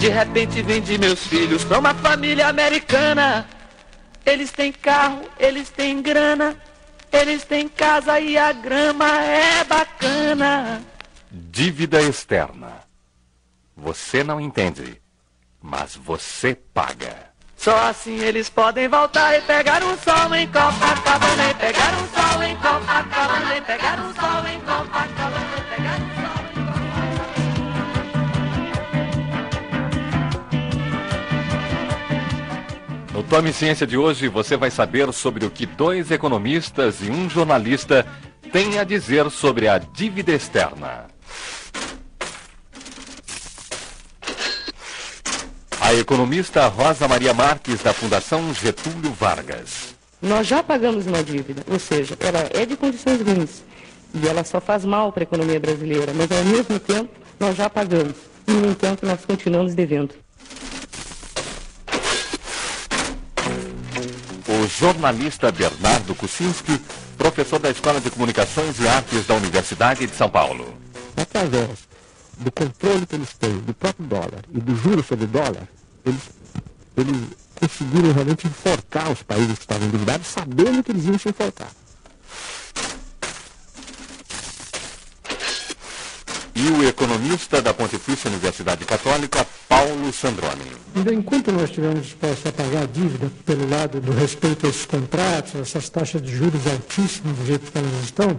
De repente vendi meus filhos pra uma família americana. Eles têm carro, eles têm grana, eles têm casa e a grama é bacana. Dívida externa. Você não entende, mas você paga. Só assim eles podem voltar e pegar um sol em Copacabana. E pegar um sol em Copacabana. E pegar um sol em Copacabana. E pegar um sol em Copacabana. No Tome Ciência de hoje, você vai saber sobre o que 2 economistas e um jornalista têm a dizer sobre a dívida externa. A economista Rosa Maria Marques, da Fundação Getúlio Vargas. Nós já pagamos uma dívida, ou seja, ela é de condições ruins e ela só faz mal para a economia brasileira, mas ao mesmo tempo nós já pagamos e, no entanto, nós continuamos devendo. O jornalista Bernardo Kucinski, professor da Escola de Comunicações e Artes da Universidade de São Paulo. Através do controle que eles têm do próprio dólar e do juros sobre o dólar, eles conseguiram realmente enforcar os países que estavam endividados, sabendo que eles iam se enforcar. E o economista da Pontifícia Universidade Católica, Paulo Sandroni. Enquanto nós estivermos dispostos a pagar a dívida pelo lado do respeito a esses contratos, essas taxas de juros altíssimas do jeito que elas estão,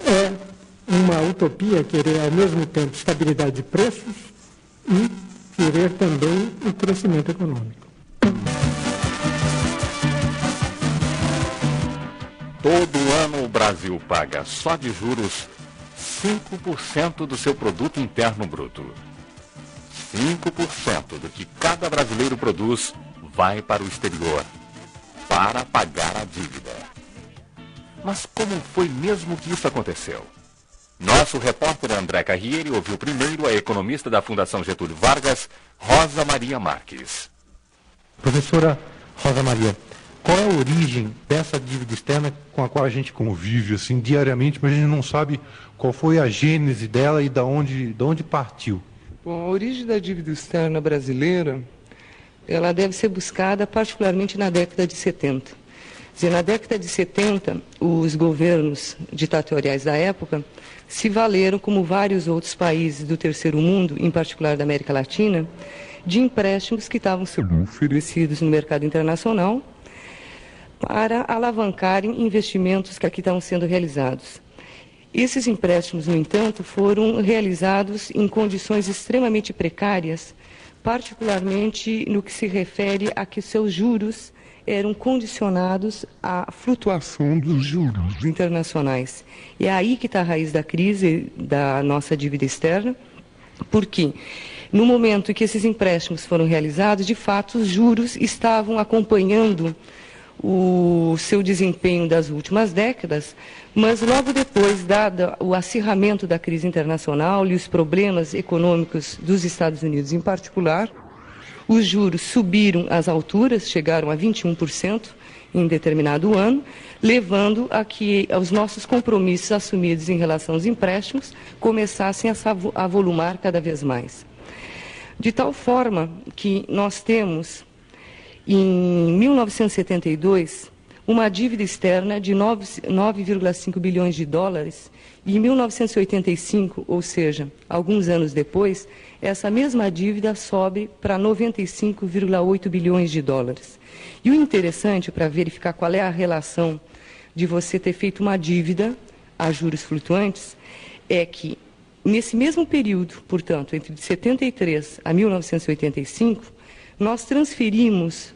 é uma utopia querer ao mesmo tempo estabilidade de preços e querer também o crescimento econômico. Todo ano o Brasil paga só de juros 5% do seu produto interno bruto. 5% do que cada brasileiro produz vai para o exterior, para pagar a dívida. Mas como foi mesmo que isso aconteceu? Nosso repórter André Carriere ouviu primeiro a economista da Fundação Getúlio Vargas, Rosa Maria Marques. Professora Rosa Maria, qual é a origem dessa dívida externa com a qual a gente convive assim, diariamente, mas a gente não sabe qual foi a gênese dela e de onde partiu? Bom, a origem da dívida externa brasileira, ela deve ser buscada particularmente na década de 70. Quer dizer, na década de 70, os governos ditatoriais da época se valeram, como vários outros países do terceiro mundo, em particular da América Latina, de empréstimos que estavam sendo oferecidos no mercado internacional para alavancarem investimentos que aqui estavam sendo realizados. Esses empréstimos, no entanto, foram realizados em condições extremamente precárias, particularmente no que se refere a que seus juros eram condicionados à flutuação dos juros internacionais. E é aí que está a raiz da crise da nossa dívida externa, porque no momento em que esses empréstimos foram realizados, de fato, os juros estavam acompanhando o seu desempenho das últimas décadas, mas logo depois, dado o acirramento da crise internacional e os problemas econômicos dos Estados Unidos em particular, os juros subiram às alturas, chegaram a 21% em determinado ano, levando a que os nossos compromissos assumidos em relação aos empréstimos começassem a volumar cada vez mais. De tal forma que nós temos, em 1972, uma dívida externa de 9,5 bilhões de dólares, e em 1985, ou seja, alguns anos depois, essa mesma dívida sobe para 95,8 bilhões de dólares. E o interessante, para verificar qual é a relação de você ter feito uma dívida a juros flutuantes, é que nesse mesmo período, portanto, entre 73 a 1985, nós transferimos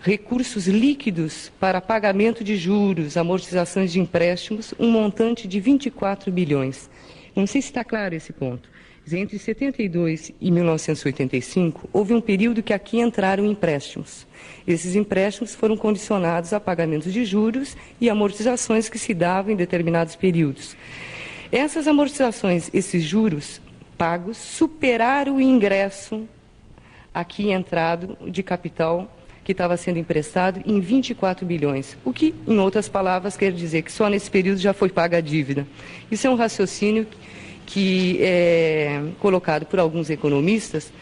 recursos líquidos para pagamento de juros, amortizações de empréstimos, um montante de 24 bilhões. Não sei se está claro esse ponto. Entre 72 e 1985, houve um período que aqui entraram empréstimos. Esses empréstimos foram condicionados a pagamentos de juros e amortizações que se davam em determinados períodos. Essas amortizações, esses juros pagos, superaram o ingresso aqui entrado de capital que estava sendo emprestado em 24 bilhões. O que, em outras palavras, quer dizer que só nesse período já foi paga a dívida. Isso é um raciocínio que é colocado por alguns economistas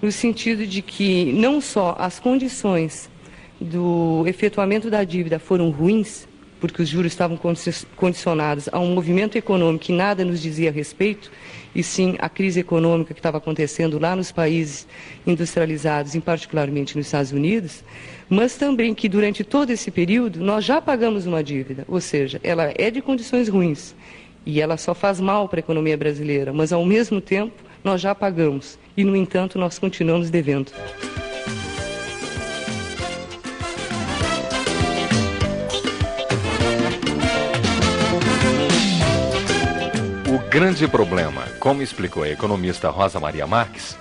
no sentido de que não só as condições do efetuamento da dívida foram ruins, porque os juros estavam condicionados a um movimento econômico que nada nos dizia a respeito, e sim a crise econômica que estava acontecendo lá nos países industrializados, em particularmente nos Estados Unidos, mas também que durante todo esse período nós já pagamos uma dívida, ou seja, ela é de condições ruins e ela só faz mal para a economia brasileira, mas ao mesmo tempo nós já pagamos e, no entanto, nós continuamos devendo. O grande problema, como explicou a economista Rosa Maria Marques,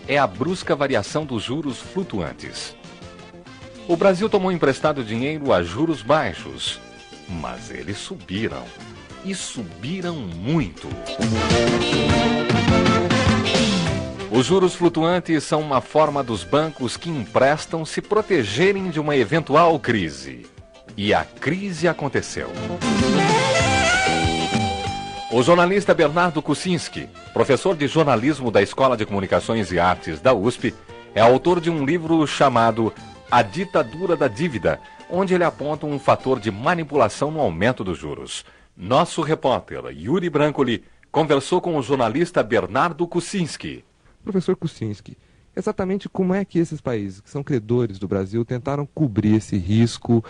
é a brusca variação dos juros flutuantes. O Brasil tomou emprestado dinheiro a juros baixos, mas eles subiram. E subiram muito. Os juros flutuantes são uma forma dos bancos que emprestam se protegerem de uma eventual crise. E a crise aconteceu. O jornalista Bernardo Kucinski, professor de jornalismo da Escola de Comunicações e Artes da USP, é autor de um livro chamado A Ditadura da Dívida, onde ele aponta um fator de manipulação no aumento dos juros. Nosso repórter, Yuri Brancoli, conversou com o jornalista Bernardo Kucinski. Professor Kucinski, exatamente como é que esses países, que são credores do Brasil, tentaram cobrir esse risco,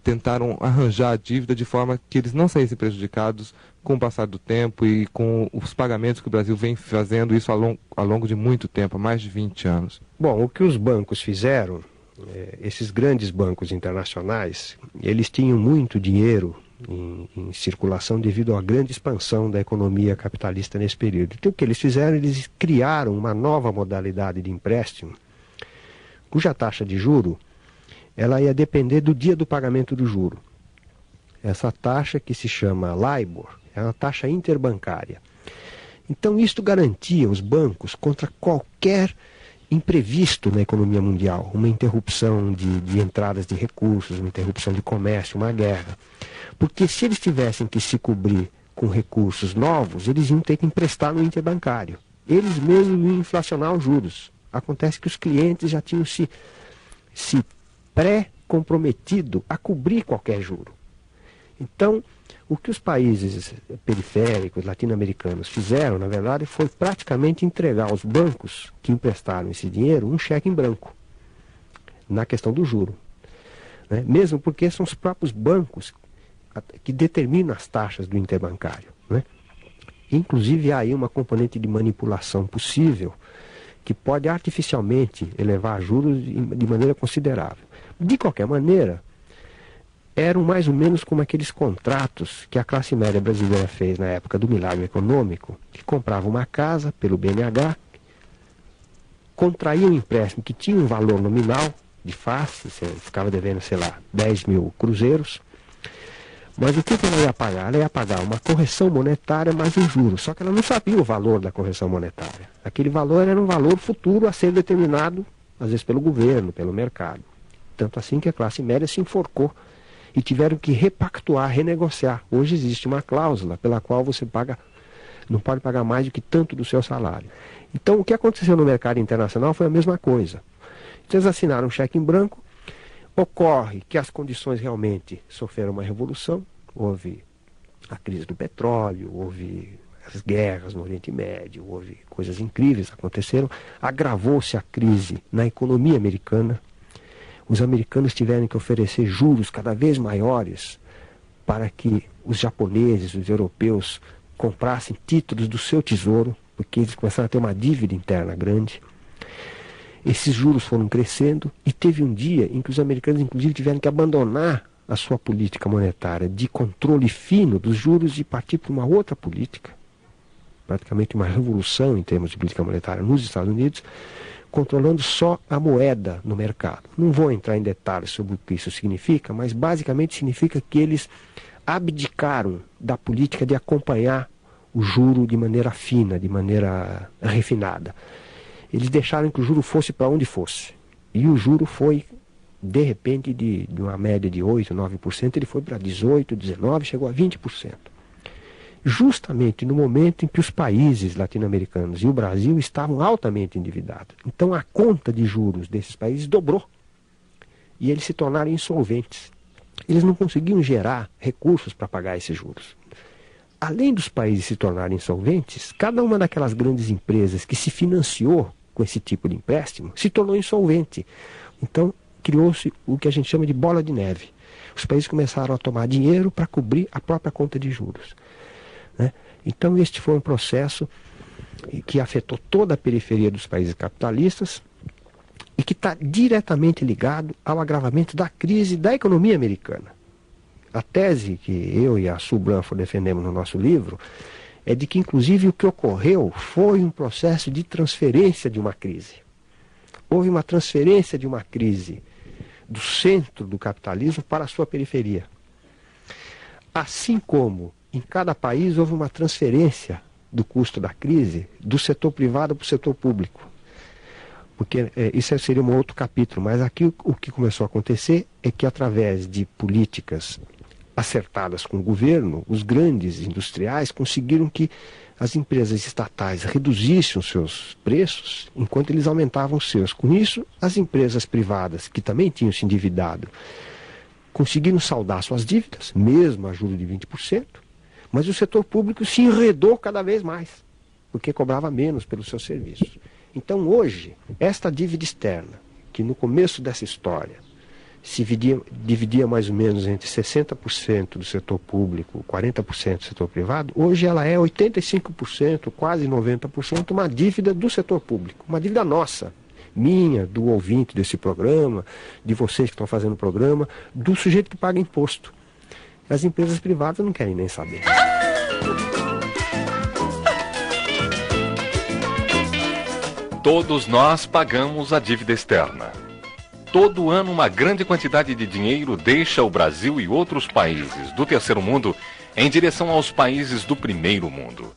tentaram arranjar a dívida de forma que eles não saíssem prejudicados com o passar do tempo e com os pagamentos que o Brasil vem fazendo isso ao longo de muito tempo, há mais de 20 anos? Bom, o que os bancos fizeram, esses grandes bancos internacionais, eles tinham muito dinheiro em circulação devido à grande expansão da economia capitalista nesse período. Então o que eles fizeram? Eles criaram uma nova modalidade de empréstimo, cuja taxa de juro ela ia depender do dia do pagamento do juro. Essa taxa, que se chama LIBOR, é uma taxa interbancária. Então isto garantia os bancos contra qualquer imprevisto na economia mundial, uma interrupção de entradas de recursos, uma interrupção de comércio, uma guerra. Porque se eles tivessem que se cobrir com recursos novos, eles iam ter que emprestar no interbancário. Eles mesmos iam inflacionar os juros. Acontece que os clientes já tinham se pré-comprometido a cobrir qualquer juro. Então, o que os países periféricos, latino-americanos, fizeram, na verdade, foi praticamente entregar aos bancos que emprestaram esse dinheiro um cheque em branco na questão do juro. Né? Mesmo porque são os próprios bancos que determinam as taxas do interbancário. Né? Inclusive, há aí uma componente de manipulação possível que pode artificialmente elevar juros de maneira considerável. De qualquer maneira, eram mais ou menos como aqueles contratos que a classe média brasileira fez na época do milagre econômico, que comprava uma casa pelo BNH, contraía um empréstimo que tinha um valor nominal de face, ficava devendo, sei lá, 10 mil cruzeiros, mas o que ela ia pagar? Ela ia pagar uma correção monetária mais um juro, só que ela não sabia o valor da correção monetária. Aquele valor era um valor futuro a ser determinado, às vezes pelo governo, pelo mercado. Tanto assim que a classe média se enforcou e tiveram que repactuar, renegociar. Hoje existe uma cláusula pela qual você não pode pagar mais do que tanto do seu salário. Então o que aconteceu no mercado internacional foi a mesma coisa. Então, eles assinaram um cheque em branco, ocorre que as condições realmente sofreram uma revolução, houve a crise do petróleo, houve as guerras no Oriente Médio, houve coisas incríveis que aconteceram, agravou-se a crise na economia americana. Os americanos tiveram que oferecer juros cada vez maiores para que os japoneses, os europeus, comprassem títulos do seu tesouro, porque eles começaram a ter uma dívida interna grande. Esses juros foram crescendo e teve um dia em que os americanos, inclusive, tiveram que abandonar a sua política monetária de controle fino dos juros e partir para uma outra política, praticamente uma revolução em termos de política monetária nos Estados Unidos, controlando só a moeda no mercado. Não vou entrar em detalhes sobre o que isso significa, mas basicamente significa que eles abdicaram da política de acompanhar o juro de maneira fina, de maneira refinada. Eles deixaram que o juro fosse para onde fosse. E o juro foi, de repente, de uma média de 8%, 9%, ele foi para 18%, 19%, chegou a 20%. justamente no momento em que os países latino-americanos e o Brasil estavam altamente endividados. Então a conta de juros desses países dobrou e eles se tornaram insolventes. Eles não conseguiam gerar recursos para pagar esses juros. Além dos países se tornarem insolventes, cada uma daquelas grandes empresas que se financiou com esse tipo de empréstimo se tornou insolvente. Então criou-se o que a gente chama de bola de neve. Os países começaram a tomar dinheiro para cobrir a própria conta de juros, né? Então este foi um processo que afetou toda a periferia dos países capitalistas e que está diretamente ligado ao agravamento da crise da economia americana. A tese que eu e a Sue Branford defendemos no nosso livro é de que, inclusive, o que ocorreu foi um processo de transferência de uma crise. Houve uma transferência de uma crise do centro do capitalismo para a sua periferia. Assim como em cada país houve uma transferência do custo da crise do setor privado para o setor público. Porque isso seria um outro capítulo, mas aqui o que começou a acontecer é que através de políticas acertadas com o governo, os grandes industriais conseguiram que as empresas estatais reduzissem os seus preços enquanto eles aumentavam os seus. Com isso, as empresas privadas, que também tinham se endividado, conseguiram saldar suas dívidas, mesmo a juros de 20%, mas o setor público se enredou cada vez mais, porque cobrava menos pelos seus serviços. Então hoje, esta dívida externa, que no começo dessa história se dividia mais ou menos entre 60% do setor público, 40% do setor privado, hoje ela é 85%, quase 90%, uma dívida do setor público, uma dívida nossa, minha, do ouvinte desse programa, de vocês que estão fazendo o programa, do sujeito que paga imposto. As empresas privadas não querem nem saber. Todos nós pagamos a dívida externa. Todo ano, uma grande quantidade de dinheiro deixa o Brasil e outros países do terceiro mundo em direção aos países do primeiro mundo.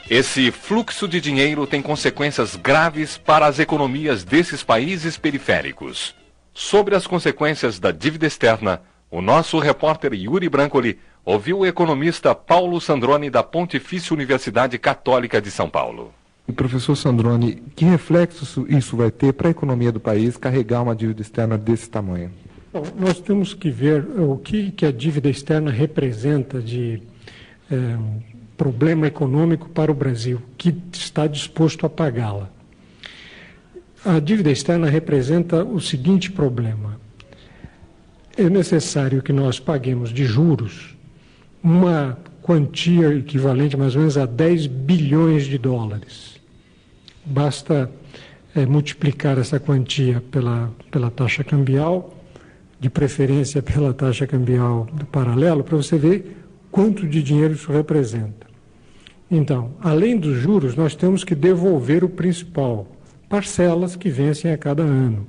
Esse fluxo de dinheiro tem consequências graves para as economias desses países periféricos. Sobre as consequências da dívida externa, o nosso repórter Yuri Brancoli ouviu o economista Paulo Sandroni da Pontifícia Universidade Católica de São Paulo. E professor Sandroni, que reflexo isso vai ter para a economia do país carregar uma dívida externa desse tamanho? Bom, nós temos que ver o que a dívida externa representa de problema econômico para o Brasil, que está disposto a pagá-la. A dívida externa representa o seguinte problema. É necessário que nós paguemos de juros uma quantia equivalente mais ou menos a 10 bilhões de dólares. Basta multiplicar essa quantia pela taxa cambial, de preferência pela taxa cambial do paralelo, para você ver quanto de dinheiro isso representa. Então, além dos juros, nós temos que devolver o principal, parcelas que vencem a cada ano.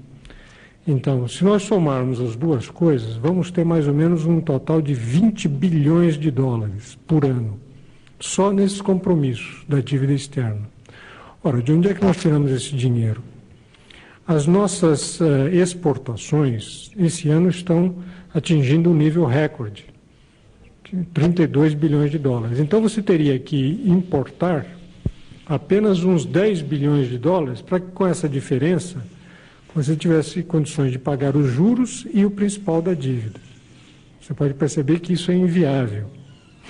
Então, se nós somarmos as duas coisas, vamos ter mais ou menos um total de 20 bilhões de dólares por ano, só nesses compromissos da dívida externa. Ora, de onde é que nós tiramos esse dinheiro? As nossas exportações, esse ano, estão atingindo um nível recorde, 32 bilhões de dólares. Então, você teria que importar apenas uns 10 bilhões de dólares para que, com essa diferença, você tivesse condições de pagar os juros e o principal da dívida. Você pode perceber que isso é inviável.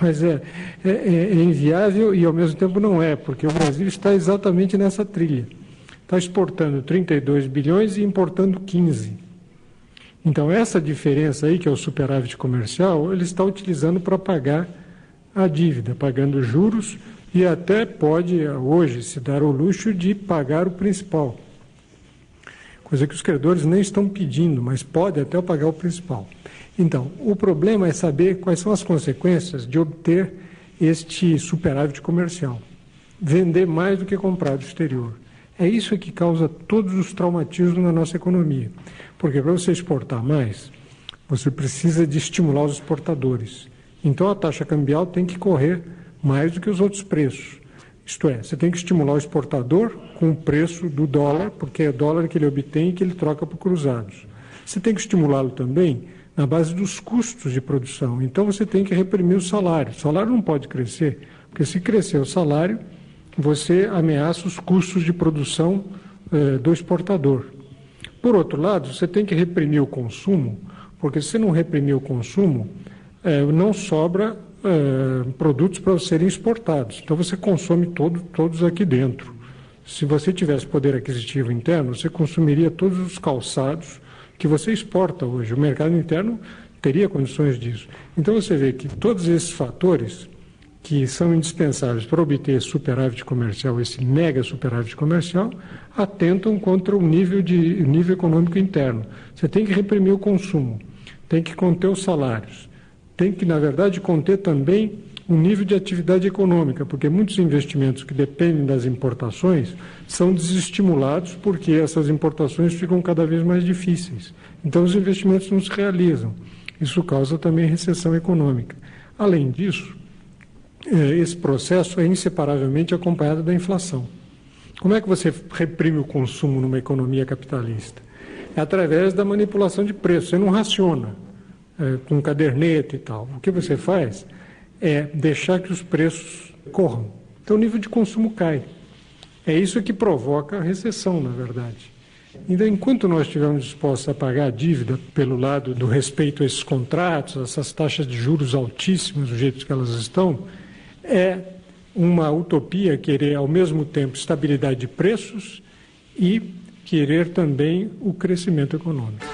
Mas é inviável e, ao mesmo tempo, não é, porque o Brasil está exatamente nessa trilha. Está exportando 32 bilhões e importando 15. Então, essa diferença aí, que é o superávit comercial, ele está utilizando para pagar a dívida, pagando juros e até pode, hoje, se dar o luxo de pagar o principal. Coisa que os credores nem estão pedindo, mas pode até pagar o principal. Então, o problema é saber quais são as consequências de obter este superávit comercial. Vender mais do que comprar do exterior. É isso que causa todos os traumatismos na nossa economia. Porque para você exportar mais, você precisa de estimular os exportadores. Então, a taxa cambial tem que correr mais do que os outros preços. Isto é, você tem que estimular o exportador com o preço do dólar, porque é o dólar que ele obtém e que ele troca por cruzados. Você tem que estimulá-lo também na base dos custos de produção. Então você tem que reprimir o salário. O salário não pode crescer, porque se crescer o salário, você ameaça os custos de produção do exportador. Por outro lado, você tem que reprimir o consumo, porque se não reprimir o consumo, não sobra produtos para serem exportados. Então você consome todos aqui dentro. Se você tivesse poder aquisitivo interno, você consumiria todos os calçados que você exporta hoje. O mercado interno teria condições disso. Então você vê que todos esses fatores que são indispensáveis para obter esse superávit comercial, esse mega superávit comercial, atentam contra o nível econômico interno. Você tem que reprimir o consumo, tem que conter os salários, tem que, na verdade, conter também o nível de atividade econômica, porque muitos investimentos que dependem das importações são desestimulados porque essas importações ficam cada vez mais difíceis. Então, os investimentos não se realizam. Isso causa também recessão econômica. Além disso, esse processo é inseparavelmente acompanhado da inflação. Como é que você reprime o consumo numa economia capitalista? É através da manipulação de preços. Você não raciona com caderneta e tal. O que você faz é deixar que os preços corram. Então o nível de consumo cai. É isso que provoca a recessão, na verdade. Então, enquanto nós estivermos dispostos a pagar a dívida pelo lado do respeito a esses contratos, essas taxas de juros altíssimas, do jeito que elas estão, é uma utopia querer, ao mesmo tempo, estabilidade de preços e querer também o crescimento econômico.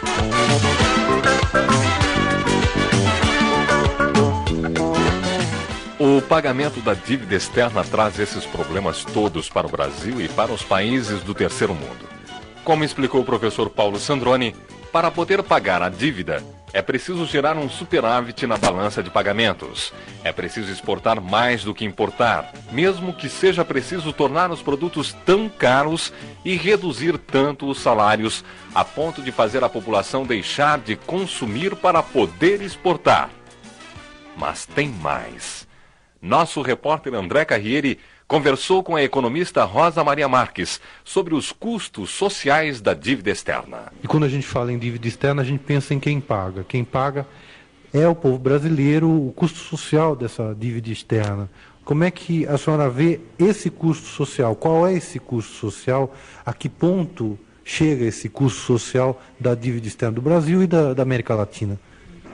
O pagamento da dívida externa traz esses problemas todos para o Brasil e para os países do terceiro mundo. Como explicou o professor Paulo Sandroni, para poder pagar a dívida, é preciso gerar um superávit na balança de pagamentos. É preciso exportar mais do que importar, mesmo que seja preciso tornar os produtos tão caros e reduzir tanto os salários, a ponto de fazer a população deixar de consumir para poder exportar. Mas tem mais. Nosso repórter André Carriere conversou com a economista Rosa Maria Marques sobre os custos sociais da dívida externa. E quando a gente fala em dívida externa, a gente pensa em quem paga. Quem paga é o povo brasileiro, o custo social dessa dívida externa. Como é que a senhora vê esse custo social? Qual é esse custo social? A que ponto chega esse custo social da dívida externa do Brasil e da América Latina?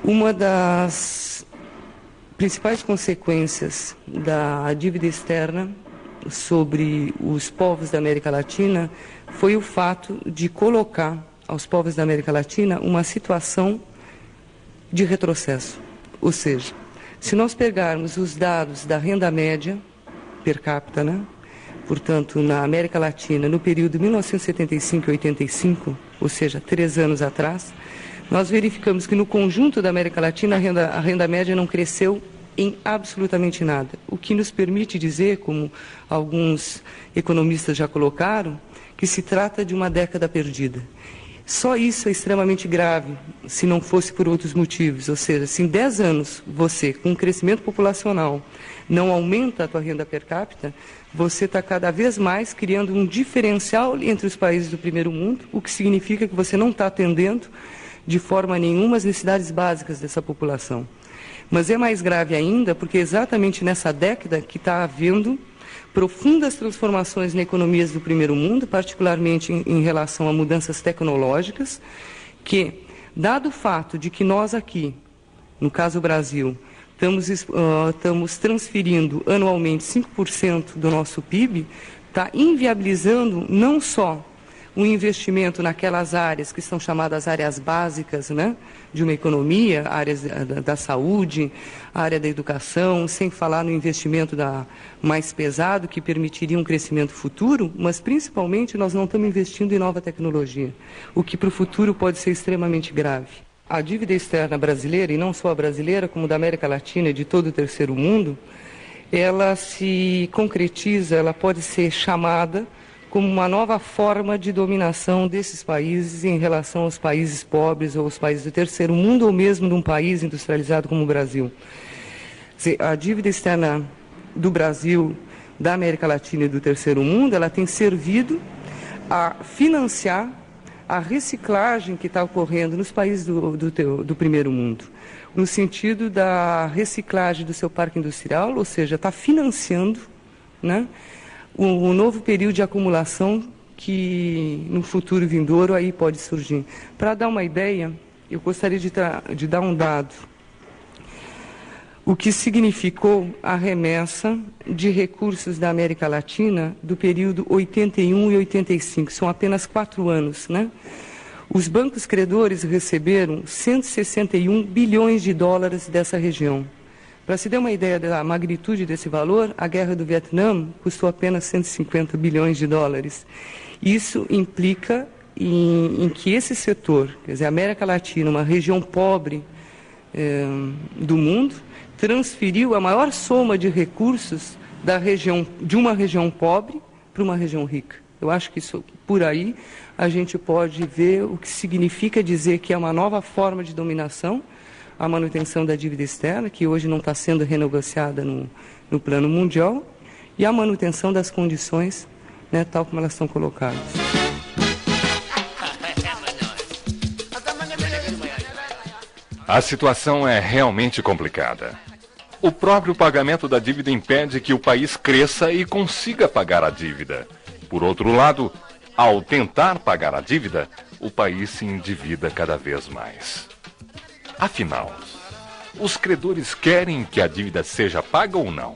Uma das principais consequências da dívida externa sobre os povos da América Latina foi o fato de colocar aos povos da América Latina uma situação de retrocesso. Ou seja, se nós pegarmos os dados da renda média per capita, portanto, na América Latina, no período 1975 e 85, ou seja, 3 anos atrás, nós verificamos que no conjunto da América Latina a renda média não cresceu em absolutamente nada, o que nos permite dizer, como alguns economistas já colocaram, que se trata de uma década perdida. Só isso é extremamente grave, se não fosse por outros motivos, ou seja, se em 10 anos você, com um crescimento populacional, não aumenta a tua renda per capita, você está cada vez mais criando um diferencial entre os países do primeiro mundo, o que significa que você não está atendendo de forma nenhuma as necessidades básicas dessa população. Mas é mais grave ainda porque é exatamente nessa década que está havendo profundas transformações na economias do primeiro mundo, particularmente em relação a mudanças tecnológicas, que, dado o fato de que nós aqui, no caso Brasil, estamos transferindo anualmente 5% do nosso PIB, está inviabilizando não só o investimento naquelas áreas que são chamadas áreas básicas, de uma economia, áreas da saúde, área da educação, sem falar no investimento mais pesado que permitiria um crescimento futuro, mas principalmente nós não estamos investindo em nova tecnologia, o que para o futuro pode ser extremamente grave. A dívida externa brasileira, e não só a brasileira, como da América Latina e de todo o terceiro mundo, ela se concretiza, ela pode ser chamada como uma nova forma de dominação desses países em relação aos países pobres ou aos países do terceiro mundo, ou mesmo de um país industrializado como o Brasil. A dívida externa do Brasil, da América Latina e do terceiro mundo, ela tem servido a financiar a reciclagem que está ocorrendo nos países do primeiro mundo, no sentido da reciclagem do seu parque industrial, ou seja, está financiando, né, um novo período de acumulação que no futuro vindouro aí pode surgir. Para dar uma ideia, eu gostaria de dar um dado. O que significou a remessa de recursos da América Latina do período 81 e 85, são apenas 4 anos, né? Os bancos credores receberam 161 bilhões de dólares dessa região. Para se ter uma ideia da magnitude desse valor, a guerra do Vietnã custou apenas 150 bilhões de dólares. Isso implica em que esse setor, quer dizer, a América Latina, uma região pobre do mundo, transferiu a maior soma de recursos de uma região pobre para uma região rica. Eu acho que isso, por aí, a gente pode ver o que significa dizer que é uma nova forma de dominação, a manutenção da dívida externa, que hoje não está sendo renegociada no plano mundial, e a manutenção das condições, né, tal como elas estão colocadas. A situação é realmente complicada. O próprio pagamento da dívida impede que o país cresça e consiga pagar a dívida. Por outro lado, ao tentar pagar a dívida, o país se endivida cada vez mais. Afinal, os credores querem que a dívida seja paga ou não?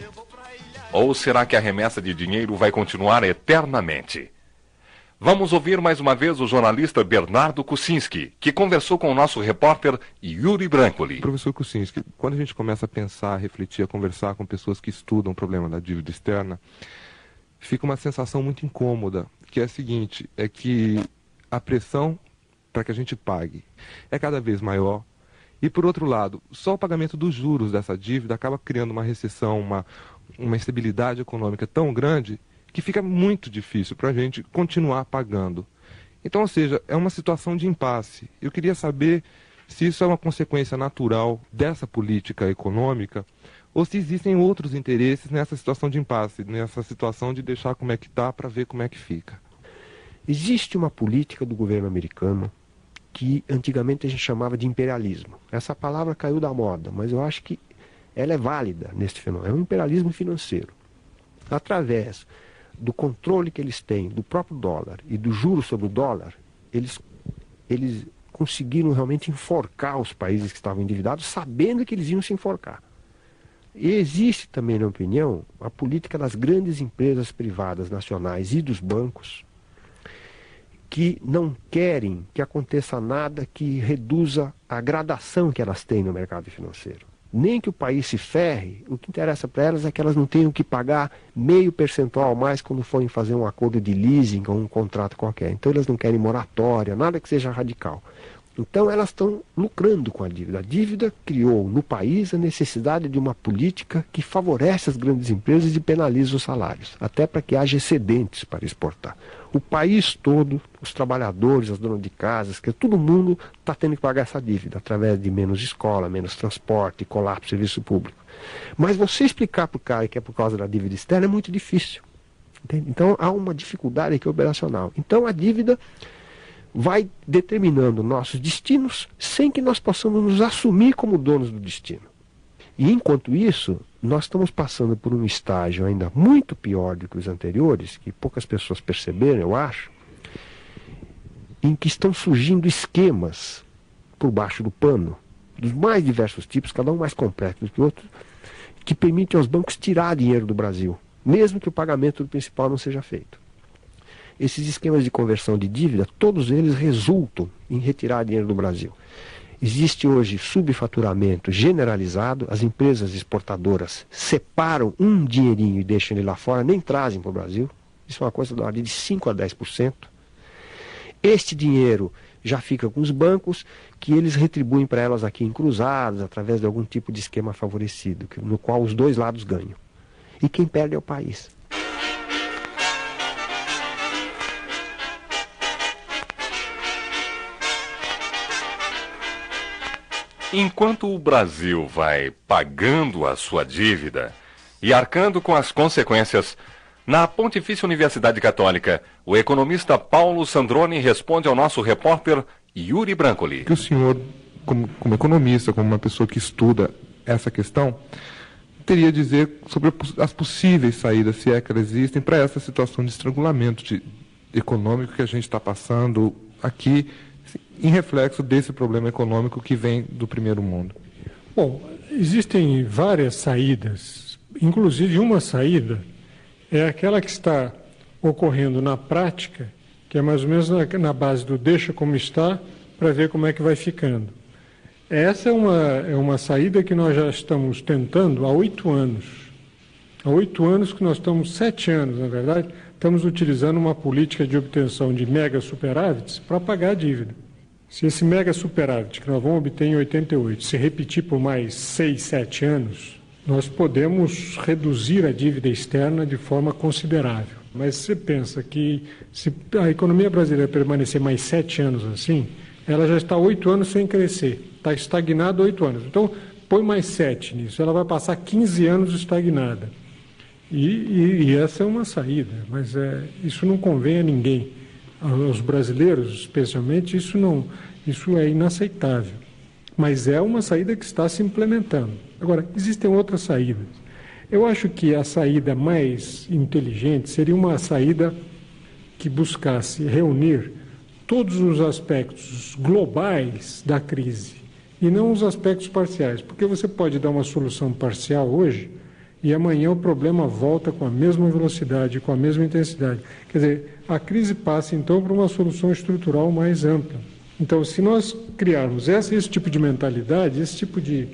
Ou será que a remessa de dinheiro vai continuar eternamente? Vamos ouvir mais uma vez o jornalista Bernardo Kucinski, que conversou com o nosso repórter Yuri Brancoli. Professor Kucinski, quando a gente começa a pensar, a refletir, a conversar com pessoas que estudam o problema da dívida externa, fica uma sensação muito incômoda, que é a seguinte, é que a pressão para que a gente pague é cada vez maior. E, por outro lado, só o pagamento dos juros dessa dívida acaba criando uma recessão, uma instabilidade econômica tão grande que fica muito difícil para a gente continuar pagando. Então, ou seja, é uma situação de impasse. Eu queria saber se isso é uma consequência natural dessa política econômica ou se existem outros interesses nessa situação de impasse, nessa situação de deixar como é que está para ver como é que fica. Existe uma política do governo americano que antigamente a gente chamava de imperialismo. Essa palavra caiu da moda, mas eu acho que ela é válida neste fenômeno. É um imperialismo financeiro. Através do controle que eles têm do próprio dólar e do juro sobre o dólar, eles conseguiram realmente enforcar os países que estavam endividados, sabendo que eles iam se enforcar. E existe também, na minha opinião, a política das grandes empresas privadas nacionais e dos bancos, que não querem que aconteça nada que reduza a gradação que elas têm no mercado financeiro. Nem que o país se ferre, o que interessa para elas é que elas não tenham que pagar 0,5% a mais quando forem fazer um acordo de leasing ou um contrato qualquer. Então elas não querem moratória, nada que seja radical. Então elas estão lucrando com a dívida. A dívida criou no país a necessidade de uma política que favorece as grandes empresas e penaliza os salários, até para que haja excedentes para exportar. O país todo, os trabalhadores, as donas de casas, que todo mundo está tendo que pagar essa dívida, através de menos escola, menos transporte, colapso do serviço público. Mas você explicar para o cara que é por causa da dívida externa é muito difícil. Entende? Então há uma dificuldade aqui operacional. Então a dívida vai determinando nossos destinos sem que nós possamos nos assumir como donos do destino. E enquanto isso, nós estamos passando por um estágio ainda muito pior do que os anteriores, que poucas pessoas perceberam, eu acho, em que estão surgindo esquemas por baixo do pano, dos mais diversos tipos, cada um mais complexo do que o outro, que permitem aos bancos tirar dinheiro do Brasil, mesmo que o pagamento do principal não seja feito. Esses esquemas de conversão de dívida, todos eles resultam em retirar dinheiro do Brasil. Existe hoje subfaturamento generalizado, as empresas exportadoras separam um dinheirinho e deixam ele lá fora, nem trazem para o Brasil. Isso é uma coisa da ordem de 5% a 10%. Este dinheiro já fica com os bancos, que eles retribuem para elas aqui em cruzados, através de algum tipo de esquema favorecido, no qual os dois lados ganham. E quem perde é o país. Enquanto o Brasil vai pagando a sua dívida e arcando com as consequências, Na Pontifícia Universidade Católica, o economista Paulo Sandroni responde ao nosso repórter Yuri Brancoli. Que o senhor, como economista, como uma pessoa que estuda essa questão, teria a dizer sobre as possíveis saídas, se é que elas existem, para essa situação de estrangulamento econômico que a gente está passando aqui, em reflexo desse problema econômico que vem do primeiro mundo? Bom, existem várias saídas, inclusive uma saída é aquela que está ocorrendo na prática, que é mais ou menos na base do deixa como está, para ver como é que vai ficando. Essa é uma saída que nós já estamos tentando há 8 anos. Há 8 anos que nós estamos, 7 anos, na verdade, estamos utilizando uma política de obtenção de mega superávites para pagar a dívida. Se esse mega superávit que nós vamos obter em 88 se repetir por mais 6, 7 anos, nós podemos reduzir a dívida externa de forma considerável. Mas você pensa que se a economia brasileira permanecer mais 7 anos assim, ela já está 8 anos sem crescer, está estagnada 8 anos. Então, põe mais 7 nisso, ela vai passar 15 anos estagnada. E essa é uma saída, mas isso não convém a ninguém. Aos brasileiros, especialmente, isso é inaceitável. Mas é uma saída que está se implementando. Agora, existem outras saídas. Eu acho que a saída mais inteligente seria uma saída que buscasse reunir todos os aspectos globais da crise e não os aspectos parciais, porque você pode dar uma solução parcial hoje e amanhã o problema volta com a mesma velocidade, com a mesma intensidade. Quer dizer, a crise passa então para uma solução estrutural mais ampla. Então, se nós criarmos esse tipo de mentalidade, esse tipo de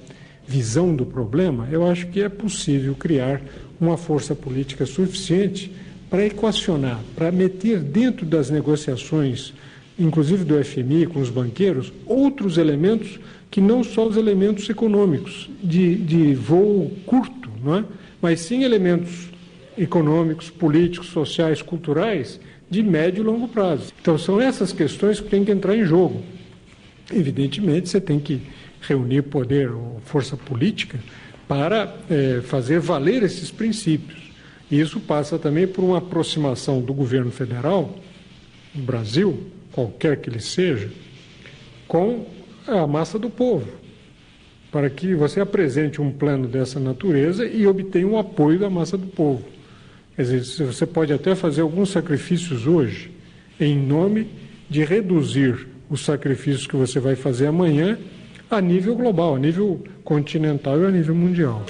visão do problema, eu acho que é possível criar uma força política suficiente para equacionar, para meter dentro das negociações, inclusive do FMI com os banqueiros, outros elementos que não só os elementos econômicos, de voo curto, não é? Mas sim elementos econômicos, políticos, sociais, culturais, de médio e longo prazo. Então, são essas questões que têm que entrar em jogo. Evidentemente, você tem que reunir poder ou força política para fazer valer esses princípios. E isso passa também por uma aproximação do governo federal, do Brasil, qualquer que ele seja, com a massa do povo, para que você apresente um plano dessa natureza e obtenha o apoio da massa do povo. Quer dizer, você pode até fazer alguns sacrifícios hoje, em nome de reduzir os sacrifícios que você vai fazer amanhã a nível global, a nível continental e a nível mundial.